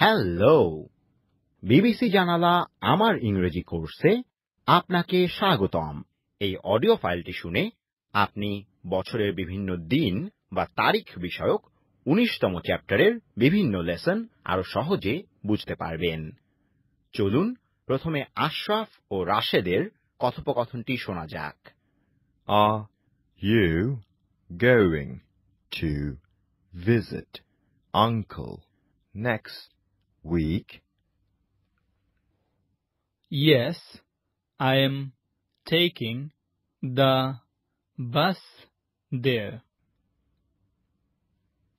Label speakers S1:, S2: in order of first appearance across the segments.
S1: Hello, BBC জানালা আমার ইংরেজি কোর্সে আপনাকে স্বাগতম। এই অডিও ফাইলটি শুনে আপনি বছরের বিভিন্ন দিন বা তারিখ বিষয়ক ১৯তম চ্যাপ্টারের বিভিন্ন লেসন আরো সহজে বুঝতে পারবেন। চলুন প্রথমে আশরাফ ও রাশেদের কথোপকথনটি শোনা যাক।
S2: Are you going to visit Uncle next week?
S3: Yes, I am taking the bus there.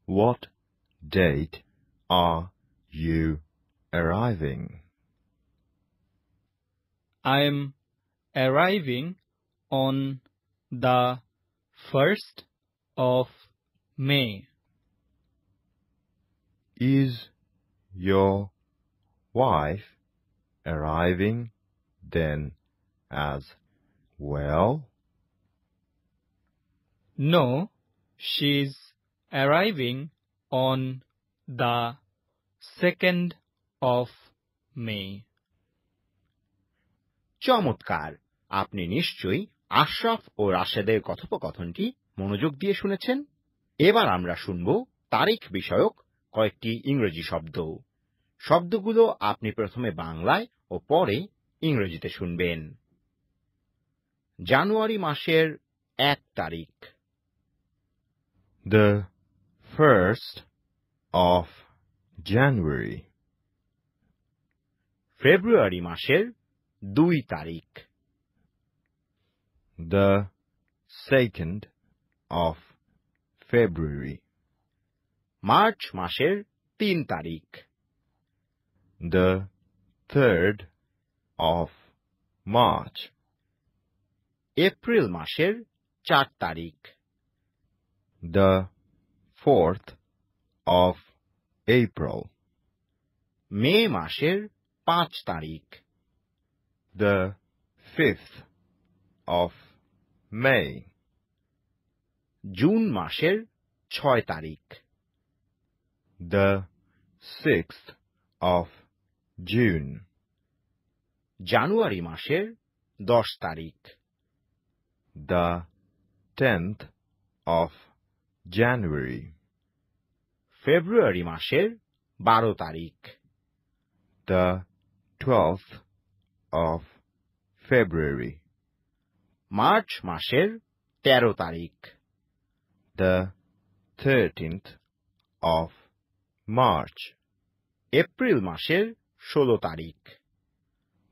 S2: What date are you arriving?
S3: I am arriving on the 1st of May.
S2: Is your wife arriving then as well?
S3: No, she's arriving on the 2nd of May.
S1: চমৎকার! আপনি নিশ্চয়ই আশরাফ ও রাশেদের কথোপকথনটি মনোযোগ দিয়ে শুনেছেন। এবার আমরা শুনব তারিখ বিষয়ক কয়েকটি ইংরেজি শব্দ। শব্দগুলো আপনি প্রথমে বাংলায় ও পরে ইংরেজিতে শুনবেন। জানুয়ারি মাসের ১ তারিখ,
S2: The 1st of January.
S1: ফেব্রুয়ারি মাসের ২ তারিখ,
S2: The 2nd of February.
S1: March মাসের ৩ তারিখ,
S2: The 3rd of March.
S1: April মাসের ৪ তারিখ,
S2: The 4th of April.
S1: মে মাসের ৫ তারিখ,
S2: The 5th of May.
S1: June মাসের ৬ তারিখ,
S2: The 6th of June.
S1: জানুয়ারি মাসের ১০ তারিখ,
S2: The 10th of January.
S1: ফেব্রুয়ারি মাসের ১২ তারিখ,
S2: The 12th of February.
S1: March মাসের ১৩ তারিখ,
S2: The 13th of March.
S1: April মাসের ১৬ তারিখ,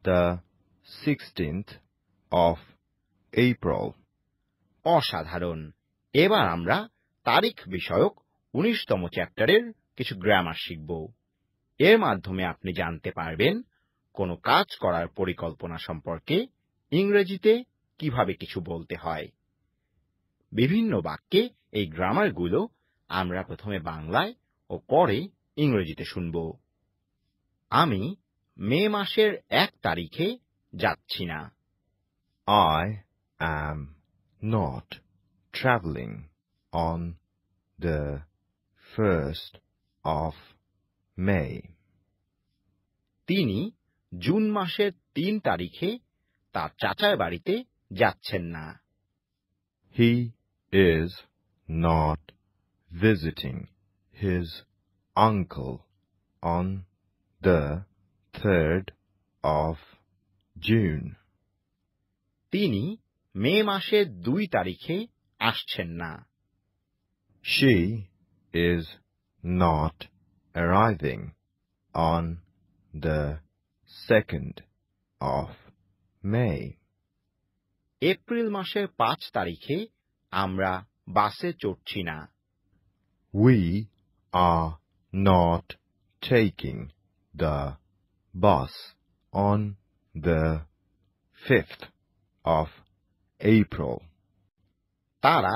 S2: The 16th of April.
S1: অসাধারণ! এবার আমরা তারিখ বিষয়ক ১৯তম চ্যাপ্টারের কিছু গ্রামার শিখব। এর মাধ্যমে আপনি জানতে পারবেন কোনো কাজ করার পরিকল্পনা সম্পর্কে ইংরেজিতে কিভাবে কিছু বলতে হয়। বিভিন্ন বাক্যে এই গ্রামারগুলো আমরা প্রথমে বাংলায় ও পরে ইংরেজিতে শুনব। আমি মে মাসের ১ তারিখে যাচ্ছি না।
S2: I am not traveling on the 1st of May.
S1: তিনি জুন মাসের ৩ তারিখে তার চাচার বাড়িতে যাচ্ছেন না।
S2: He is not visiting his uncle on the 3rd of June.
S1: তিনি মে মাসের ২ তারিখে আসছেন না।
S2: She is not arriving on the 2nd of May.
S1: April মাসের ৫ তারিখে আমরা বাসে চড়ছি না।
S2: We are not taking the bus on the 5th of April.
S1: তারা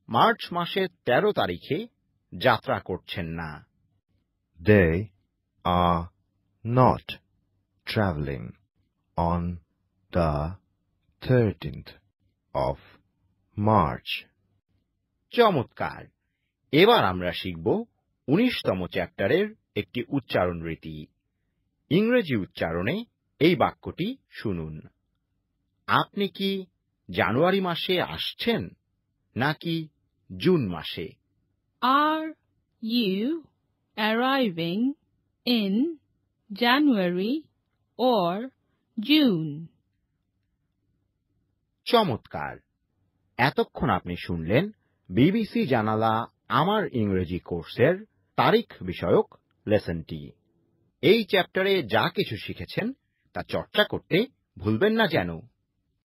S1: মার্চ মাসের ১৩ তারিখে যাত্রা করছেন না।
S2: They are not traveling on the 13th of March.
S1: চমৎকার! এবার আমরা শিখব ১৯তম চ্যাপ্টারের একটি উচ্চারণ রীতি। ইংরেজি উচ্চারণে এই বাক্যটি শুনুন। আপনি কি জানুয়ারি মাসে আসছেন নাকি জুন মাসে?
S4: Are you arriving in January or June?
S1: চমৎকার! এতক্ষণ আপনি শুনলেন বিবিসি জানালা আমার ইংরেজি কোর্সের তারিখ বিষয়ক লেসনটি। এই চ্যাপ্টারে যা কিছু শিখেছেন তা চর্চা করতে ভুলবেন না যেন।